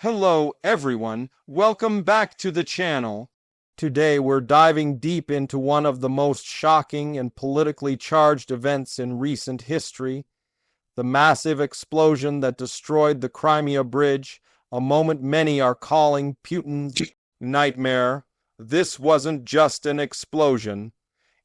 Hello everyone, welcome back to the channel. Today we're diving deep into one of the most shocking and politically charged events in recent history, the massive explosion that destroyed the Crimea Bridge, a moment many are calling Putin's nightmare. This wasn't just an explosion.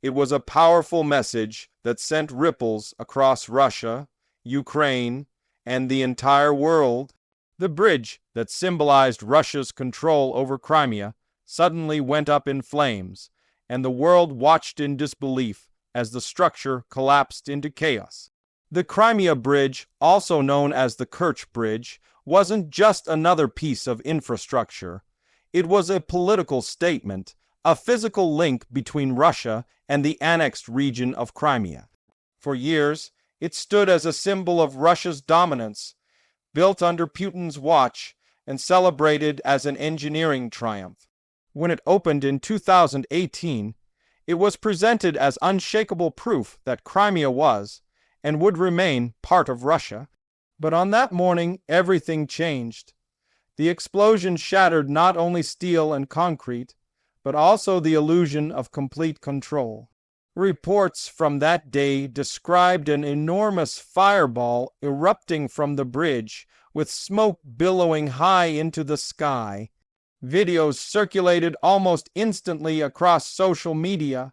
It was a powerful message that sent ripples across Russia, Ukraine, and the entire world. The bridge that symbolized Russia's control over Crimea suddenly went up in flames, and the world watched in disbelief as the structure collapsed into chaos. The Crimea Bridge, also known as the Kerch Bridge, wasn't just another piece of infrastructure. It was a political statement, a physical link between Russia and the annexed region of Crimea. For years, it stood as a symbol of Russia's dominance, built under Putin's watch and celebrated as an engineering triumph. When it opened in 2018, it was presented as unshakable proof that Crimea was and would remain part of Russia. But on that morning, everything changed. The explosion shattered not only steel and concrete, but also the illusion of complete control. Reports from that day described an enormous fireball erupting from the bridge, with smoke billowing high into the sky. Videos circulated almost instantly across social media,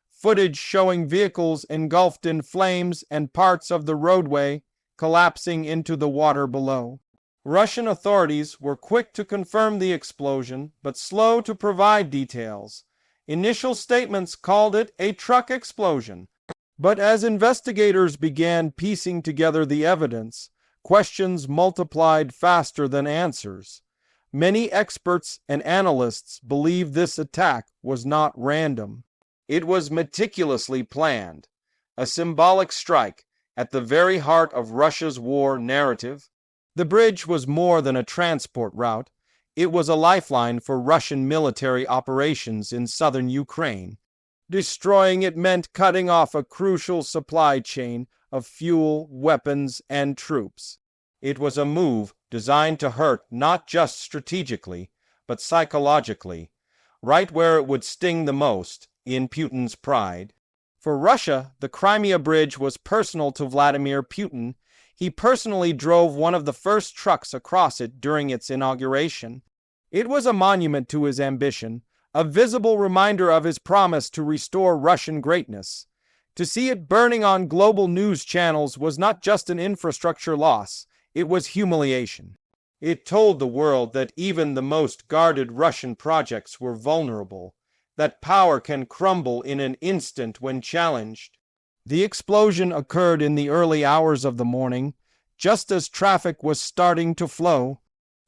footage showing vehicles engulfed in flames and parts of the roadway collapsing into the water below. Russian authorities were quick to confirm the explosion, but slow to provide details. Initial statements called it a truck explosion. But as investigators began piecing together the evidence, questions multiplied faster than answers. Many experts and analysts believe this attack was not random. It was meticulously planned, a symbolic strike at the very heart of Russia's war narrative. The bridge was more than a transport route. It was a lifeline for Russian military operations in southern Ukraine. Destroying it meant cutting off a crucial supply chain of fuel, weapons, and troops. It was a move designed to hurt not just strategically, but psychologically, right where it would sting the most, in Putin's pride. For Russia, the Crimea Bridge was personal to Vladimir Putin. He personally drove one of the first trucks across it during its inauguration. It was a monument to his ambition, a visible reminder of his promise to restore Russian greatness. To see it burning on global news channels was not just an infrastructure loss, it was humiliation. It told the world that even the most guarded Russian projects were vulnerable, that power can crumble in an instant when challenged. The explosion occurred in the early hours of the morning, just as traffic was starting to flow.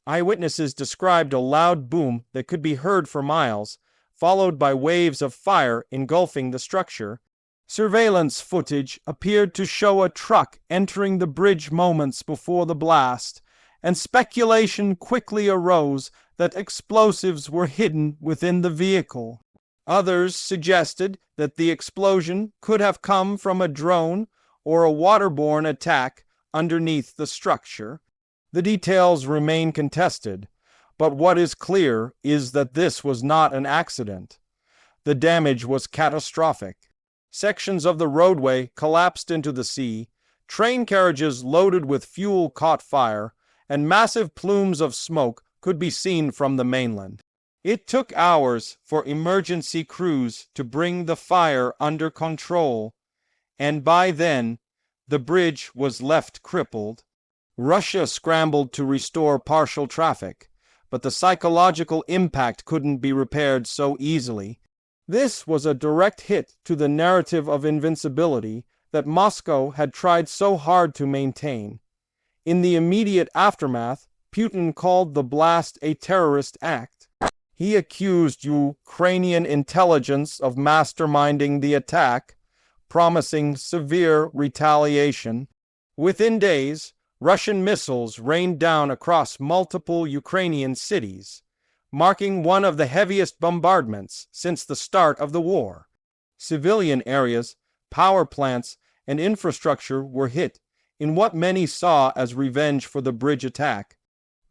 Eyewitnesses described a loud boom that could be heard for miles, followed by waves of fire engulfing the structure. Surveillance footage appeared to show a truck entering the bridge moments before the blast, and speculation quickly arose that explosives were hidden within the vehicle. Others suggested that the explosion could have come from a drone or a waterborne attack underneath the structure. The details remain contested, but what is clear is that this was not an accident. The damage was catastrophic. Sections of the roadway collapsed into the sea, train carriages loaded with fuel caught fire, and massive plumes of smoke could be seen from the mainland. It took hours for emergency crews to bring the fire under control, and by then, the bridge was left crippled. Russia scrambled to restore partial traffic, but the psychological impact couldn't be repaired so easily. This was a direct hit to the narrative of invincibility that Moscow had tried so hard to maintain. In the immediate aftermath, Putin called the blast a terrorist act. He accused Ukrainian intelligence of masterminding the attack, promising severe retaliation. Within days, Russian missiles rained down across multiple Ukrainian cities, marking one of the heaviest bombardments since the start of the war. Civilian areas, power plants, and infrastructure were hit in what many saw as revenge for the bridge attack.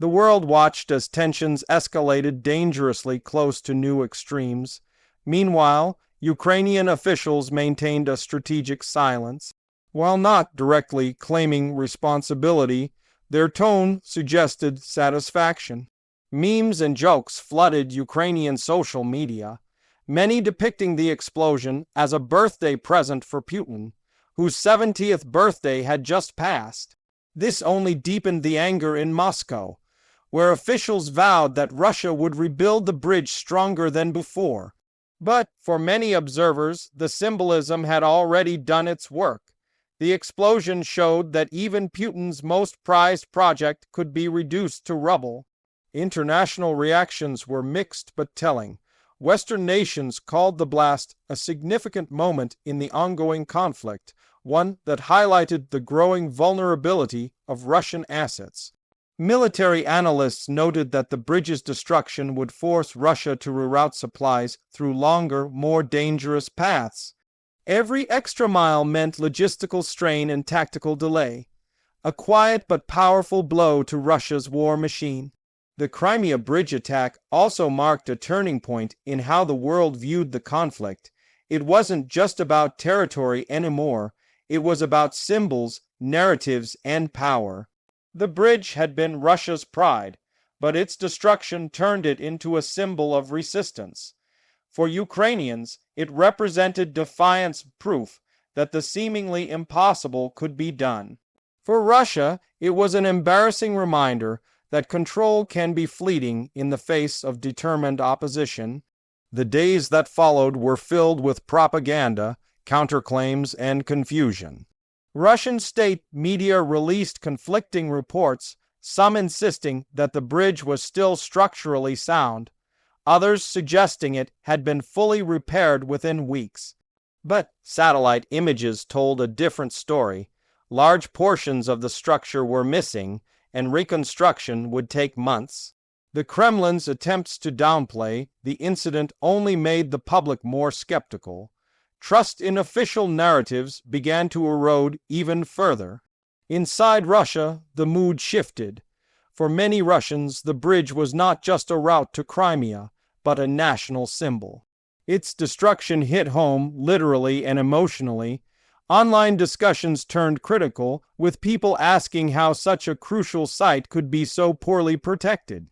The world watched as tensions escalated dangerously close to new extremes. Meanwhile, Ukrainian officials maintained a strategic silence. While not directly claiming responsibility, their tone suggested satisfaction. Memes and jokes flooded Ukrainian social media, many depicting the explosion as a birthday present for Putin, whose 70th birthday had just passed. This only deepened the anger in Moscow, where officials vowed that Russia would rebuild the bridge stronger than before. But for many observers, the symbolism had already done its work. The explosion showed that even Putin's most prized project could be reduced to rubble. International reactions were mixed but telling. Western nations called the blast a significant moment in the ongoing conflict, one that highlighted the growing vulnerability of Russian assets. Military analysts noted that the bridge's destruction would force Russia to reroute supplies through longer, more dangerous paths. Every extra mile meant logistical strain and tactical delay, a quiet but powerful blow to Russia's war machine. The Crimea Bridge attack also marked a turning point in how the world viewed the conflict. It wasn't just about territory anymore, it was about symbols, narratives, and power. The bridge had been Russia's pride, but its destruction turned it into a symbol of resistance. For Ukrainians, it represented defiance, proof that the seemingly impossible could be done. For Russia, it was an embarrassing reminder that control can be fleeting in the face of determined opposition. The days that followed were filled with propaganda, counterclaims, and confusion. Russian state media released conflicting reports, some insisting that the bridge was still structurally sound, others suggesting it had been fully repaired within weeks. But satellite images told a different story. Large portions of the structure were missing, and reconstruction would take months. The Kremlin's attempts to downplay the incident only made the public more skeptical. Trust in official narratives began to erode even further. Inside Russia, the mood shifted. For many Russians, the bridge was not just a route to Crimea, but a national symbol. Its destruction hit home literally and emotionally. Online discussions turned critical, with people asking how such a crucial site could be so poorly protected.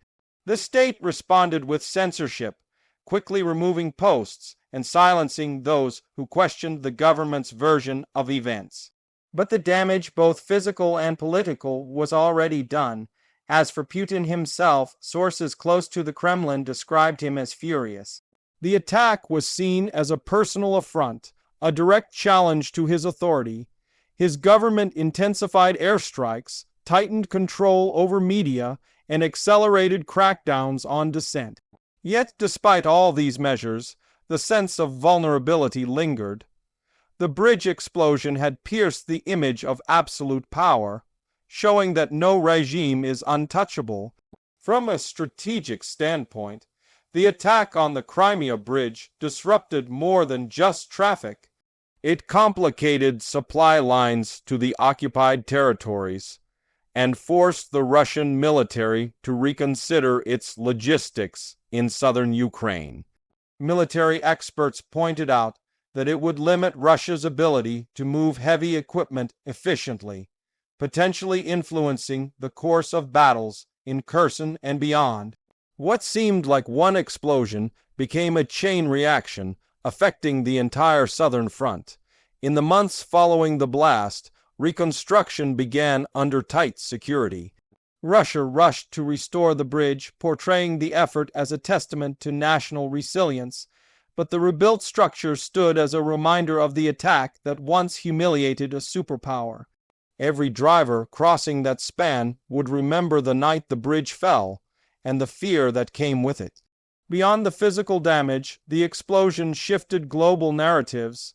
The state responded with censorship, quickly removing posts and silencing those who questioned the government's version of events. But the damage, both physical and political, was already done. As for Putin himself, sources close to the Kremlin described him as furious. The attack was seen as a personal affront, a direct challenge to his authority. His government intensified airstrikes, tightened control over media, and accelerated crackdowns on dissent. Yet, despite all these measures, the sense of vulnerability lingered. The bridge explosion had pierced the image of absolute power, showing that no regime is untouchable. From a strategic standpoint, the attack on the Crimea Bridge disrupted more than just traffic. It complicated supply lines to the occupied territories and forced the Russian military to reconsider its logistics in southern Ukraine. Military experts pointed out that it would limit Russia's ability to move heavy equipment efficiently, potentially influencing the course of battles in Kherson and beyond. What seemed like one explosion became a chain reaction, affecting the entire southern front. In the months following the blast, reconstruction began under tight security. Russia rushed to restore the bridge, portraying the effort as a testament to national resilience, but the rebuilt structure stood as a reminder of the attack that once humiliated a superpower. Every driver crossing that span would remember the night the bridge fell, and the fear that came with it. Beyond the physical damage, the explosion shifted global narratives.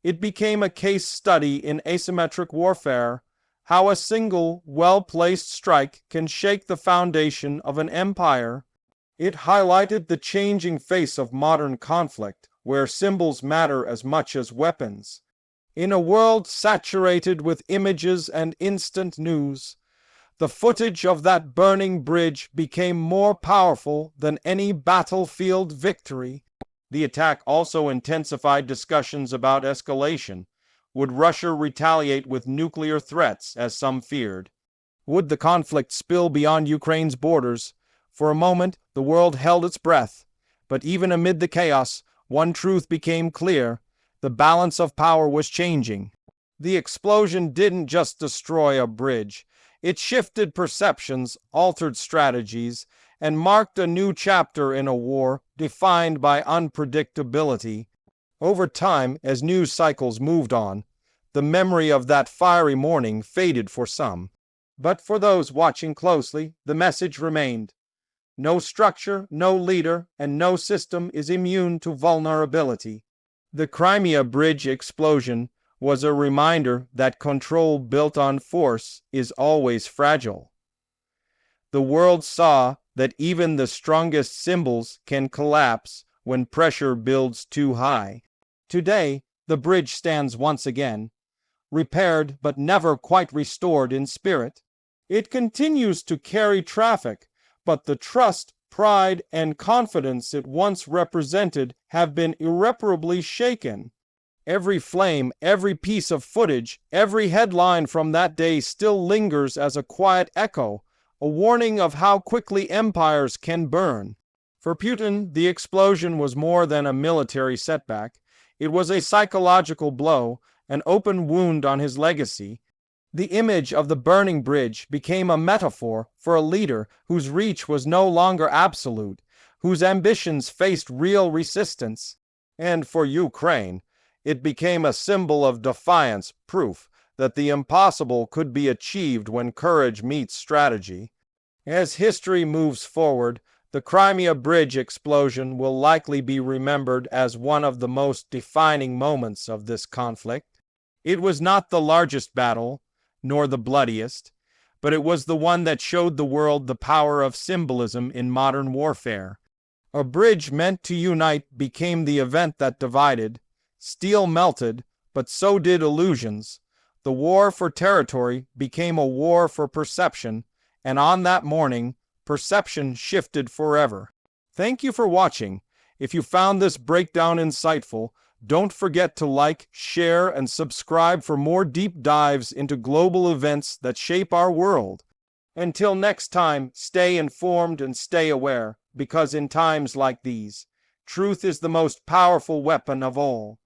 It became a case study in asymmetric warfare, how a single, well-placed strike can shake the foundation of an empire. It highlighted the changing face of modern conflict, where symbols matter as much as weapons. In a world saturated with images and instant news, The footage of that burning bridge became more powerful than any battlefield victory. The attack also intensified discussions about escalation. Would Russia retaliate with nuclear threats, as some feared? Would the conflict spill beyond Ukraine's borders? For a moment, the world held its breath. But even amid the chaos, one truth became clear. The balance of power was changing. The explosion didn't just destroy a bridge. It shifted perceptions, altered strategies, and marked a new chapter in a war defined by unpredictability. Over time, as news cycles moved on, the memory of that fiery morning faded for some. But for those watching closely, the message remained. No structure, no leader, and no system is immune to vulnerability. The Crimea Bridge explosion was a reminder that control built on force is always fragile. The world saw that even the strongest symbols can collapse when pressure builds too high. Today, the bridge stands once again, repaired but never quite restored in spirit. It continues to carry traffic, but the trust, pride, and confidence it once represented have been irreparably shaken. Every flame, every piece of footage, every headline from that day still lingers as a quiet echo, a warning of how quickly empires can burn. For Putin, the explosion was more than a military setback. It was a psychological blow, an open wound on his legacy. The image of the burning bridge became a metaphor for a leader whose reach was no longer absolute, whose ambitions faced real resistance. And for Ukraine, it became a symbol of defiance, proof that the impossible could be achieved when courage meets strategy. As history moves forward, the Crimea Bridge explosion will likely be remembered as one of the most defining moments of this conflict. It was not the largest battle, nor the bloodiest, but it was the one that showed the world the power of symbolism in modern warfare. A bridge meant to unite became the event that divided. Steel melted, but so did illusions. The war for territory became a war for perception, and on that morning, perception shifted forever. Thank you for watching. If you found this breakdown insightful, don't forget to like, share, and subscribe for more deep dives into global events that shape our world. Until next time, stay informed and stay aware, because in times like these, truth is the most powerful weapon of all.